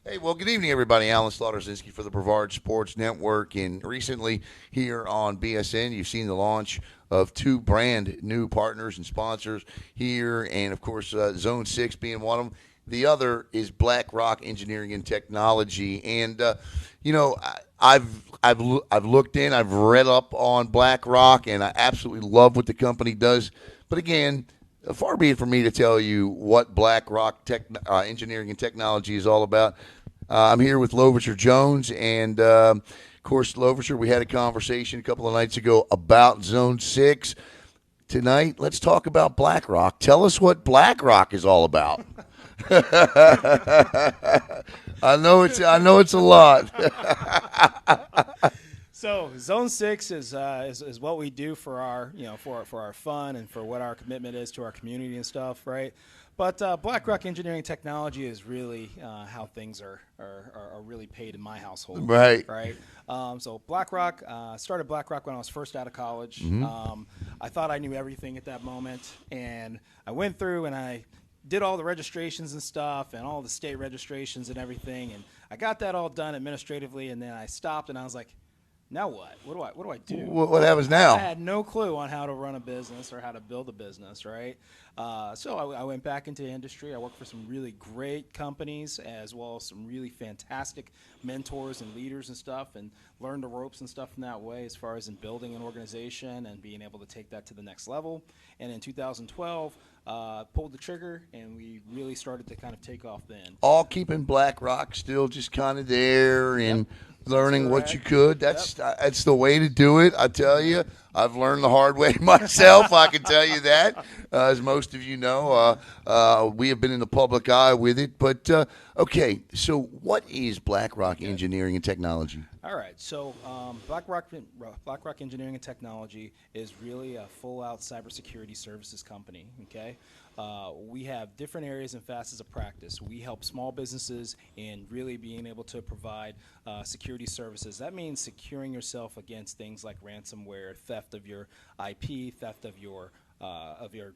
Hey, well, good evening, everybody. Alan Slaughter-Zinski for the Brevard Sports Network. And recently here on BSN, you've seen the launch of two brand new partners and sponsors here. And, of course, Zone 6 being one of them. The other is Black Rock Engineering and Technology. And, I've looked in, I've read up on Black Rock, and I absolutely love what the company does. But again, far be it from me to tell you what Black Rock Engineering and Technology is all about. I'm here with Louverture Jones, and of course, Louverture, we had a conversation a couple of nights ago about Zone 6. Tonight, let's talk about Black Rock. Tell us what Black Rock is all about. I know it's a lot. So Zone Six is what we do for our for our fun and for what our commitment is to our community and stuff, right? But Black Rock Engineering Technology is really how things are really paid in my household, Right. right? So Black Rock started Black Rock when I was first out of college. I thought I knew everything at that moment, and I went through and I did all the registrations and stuff and all the state registrations and everything, and I got that all done administratively, and then I stopped and I was like, now what? What do I do? What happens I now? had no clue on how to run a business or how to build a business, right? So I went back into the industry. I worked for some really great companies as well as some really fantastic mentors and leaders and stuff, and learned the ropes and stuff in that way as far as in building an organization and being able to take that to the next level. And in 2012, pulled the trigger, and we really started to kind of take off then. All keeping Black Rock still just kind of there Yep, and that's learning what you correct. could. Yep. That's the way to do it. I tell you, I've learned the hard way myself. I can tell you that, as most of you know, we have been in the public eye with it. But okay, so what is Black Rock Good. Engineering and Technology? All right, so Black Rock Engineering and Technology is really a full-out cybersecurity services company. Okay, we have different areas and facets of practice. We help small businesses in really being able to provide security services. That means securing yourself against things like ransomware, theft of your IP, theft of your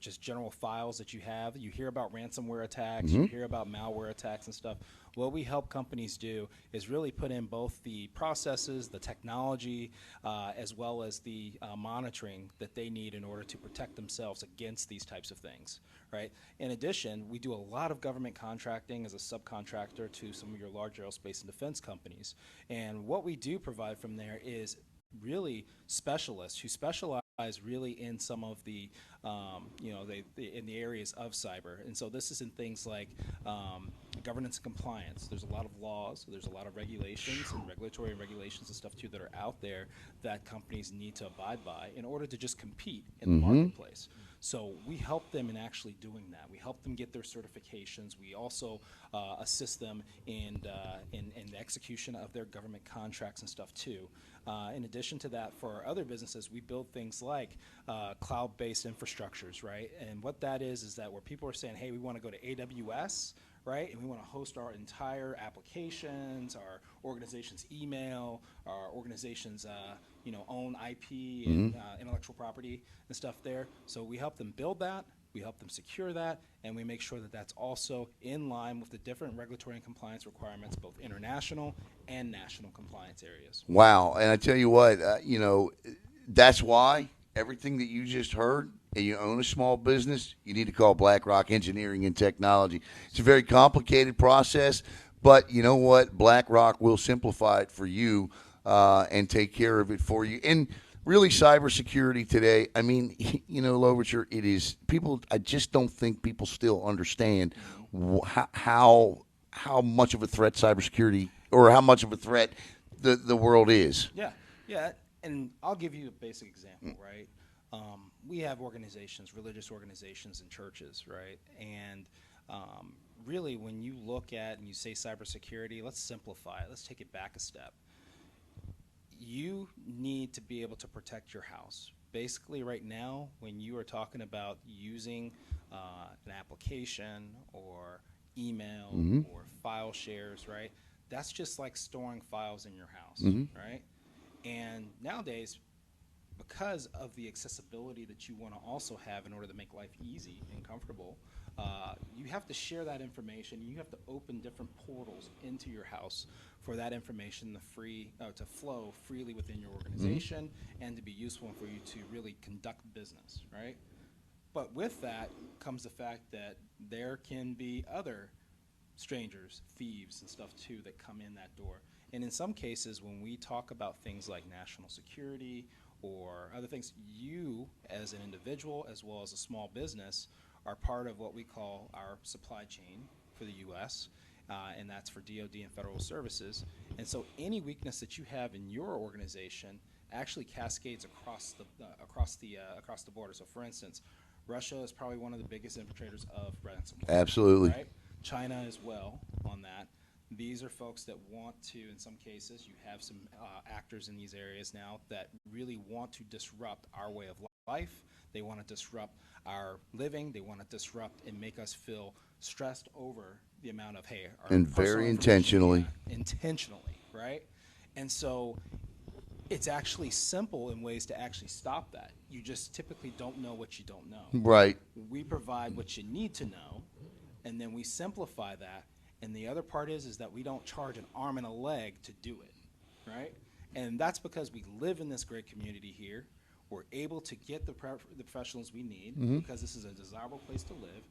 just general files that you have. You hear about ransomware attacks, you hear about malware attacks and stuff. What we help companies do is really put in both the processes, the technology, as well as the monitoring that they need in order to protect themselves against these types of things, right? In addition, we do a lot of government contracting as a subcontractor to some of your large aerospace and defense companies. And what we do provide from there is really specialists who specialize really in some of the, in the areas of cyber. And so this is in things like governance and compliance. There's a lot of laws, there's a lot of regulations and regulatory and regulations and stuff too that are out there that companies need to abide by in order to just compete in the marketplace. So we help them in actually doing that. We help them get their certifications. We also assist them in the execution of their government contracts and stuff too. In addition to that, for our other businesses, we build things like cloud-based infrastructures, right? And what that is that where people are saying, hey, we want to go to AWS, right? And we want to host our entire applications, our organization's email, our organization's own IP and intellectual property and stuff there. So we help them build that. We help them secure that, and we make sure that that's also in line with the different regulatory and compliance requirements, both international and national compliance areas. Wow. And I tell you what, that's why everything that you just heard, and you own a small business, you need to call Black Rock Engineering and Technology. It's a very complicated process, but you know what? Black Rock will simplify it for you and take care of it for you. And really, cybersecurity today, I mean, Louverture, it is people. I just don't think people still understand how much of a threat cybersecurity or how much of a threat the world is. Yeah, yeah, and I'll give you a basic example, right? We have organizations, religious organizations, and churches, right? And really, when you look at and you say cybersecurity, let's simplify it. Let's take it back a step. You need to be able to protect your house. Basically, right now, when you are talking about using an application or email or file shares, right? That's just like storing files in your house, right? And nowadays, because of the accessibility that you want to also have in order to make life easy and comfortable, you have to share that information. You have to open different portals into your house for that information to flow freely within your organization and to be useful and for you to really conduct business, right? But with that comes the fact that there can be other strangers, thieves, and stuff too that come in that door. And in some cases, when we talk about things like national security or other things, you as an individual as well as a small business are part of what we call our supply chain for the U.S., and that's for DoD and federal services. And so any weakness that you have in your organization actually cascades across the border. So, for instance, Russia is probably one of the biggest infiltrators of ransomware. Absolutely. Right? China as well on that. These are folks that want to, in some cases, you have some actors in these areas now that really want to disrupt our way of life. They want to disrupt our living. They want to disrupt and make us feel stressed over the amount of, hey, our And personal very information- intentionally. right? And so it's actually simple in ways to actually stop that. You just typically don't know what you don't know. Right. We provide what you need to know, and then we simplify that. And the other part is that we don't charge an arm and a leg to do it, right? And that's because we live in this great community here. We're able to get the professionals we need because this is a desirable place to live.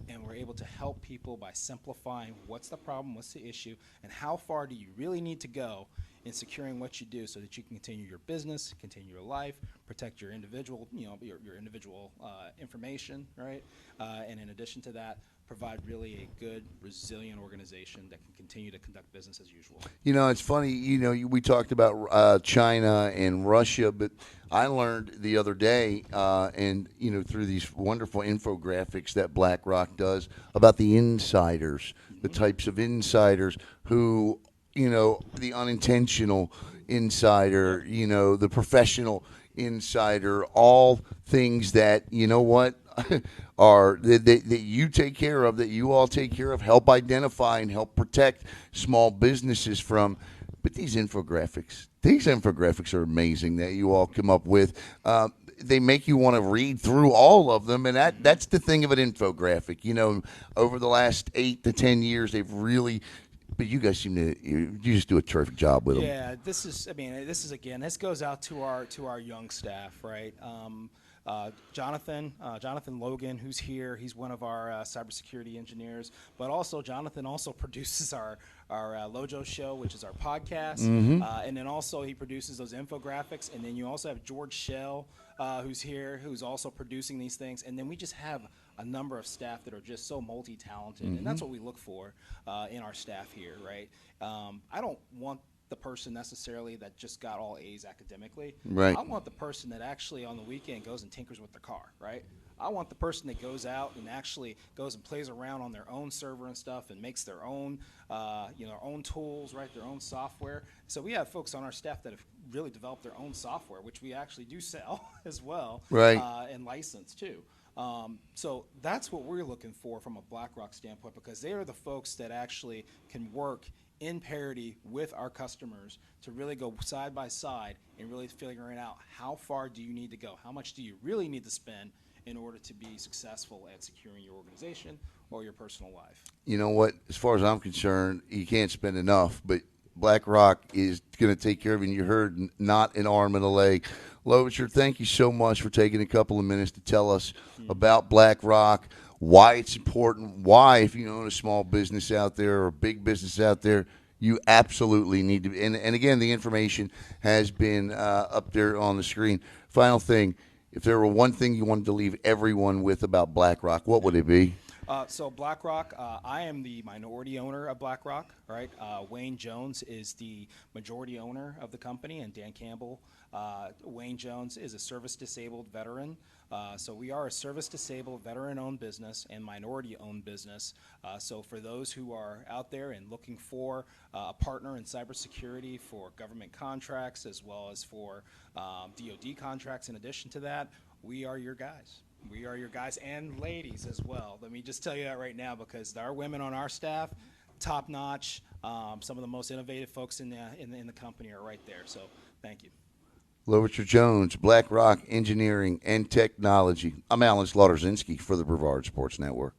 And we're able to help people by simplifying what's the problem, what's the issue, and how far do you really need to go in securing what you do so that you can continue your business, continue your life, protect your individual, your individual information, right? And in addition to that, provide really a good, resilient organization that can continue to conduct business as usual. It's funny, we talked about China and Russia, but I learned the other day, and, through these wonderful infographics that BlackRock does about the insiders, the types of insiders who, the unintentional insider, the professional insider, all things that, are that you take care of, that you all take care of, help identify and help protect small businesses from. But these infographics are amazing that you all come up with. They make you want to read through all of them, and that's the thing of an infographic. Over the last 8 to 10 years, they've really. But you guys you just do a terrific job with them. Yeah, this goes out to our young staff, right? Jonathan Logan, who's here, he's one of our cybersecurity engineers, but also Jonathan also produces our Lojo show, which is our podcast, and then also he produces those infographics, and then you also have George Shell, who's here, who's also producing these things, and then we just have a number of staff that are just so multi-talented, and that's what we look for in our staff here, right? I don't want the person necessarily that just got all A's academically. Right. I want the person that actually on the weekend goes and tinkers with their car, right? I want the person that goes out and actually goes and plays around on their own server and stuff and makes their own, their own tools, right? Their own software. So we have folks on our staff that have really developed their own software, which we actually do sell as well, right? And license too. So that's what we're looking for from a BlackRock standpoint, because they are the folks that actually can work in parity with our customers to really go side by side and really figuring out how far do you need to go, how much do you really need to spend in order to be successful at securing your organization or your personal life. You know what? As far as I'm concerned, you can't spend enough, but BlackRock is going to take care of you. And you heard not an arm and a leg. Louverture, thank you so much for taking a couple of minutes to tell us about BlackRock, why it's important, why if you own a small business out there or a big business out there, you absolutely need to. And again, the information has been up there on the screen. Final thing, if there were one thing you wanted to leave everyone with about BlackRock, what would it be? So BlackRock, I am the minority owner of BlackRock, right? Wayne Jones is the majority owner of the company, and Dan Campbell. Wayne Jones is a service-disabled veteran. So we are a service-disabled, veteran-owned business and minority-owned business. So for those who are out there and looking for a partner in cybersecurity for government contracts as well as for DoD contracts in addition to that, we are your guys. We are your guys and ladies as well. Let me just tell you that right now, because our women on our staff, top notch. Some of the most innovative folks in the company are right there. So thank you. LOUVERTURE Jones, BlackRock Engineering and Technology. I'm Alan Slaughterzinski for the Brevard Sports Network.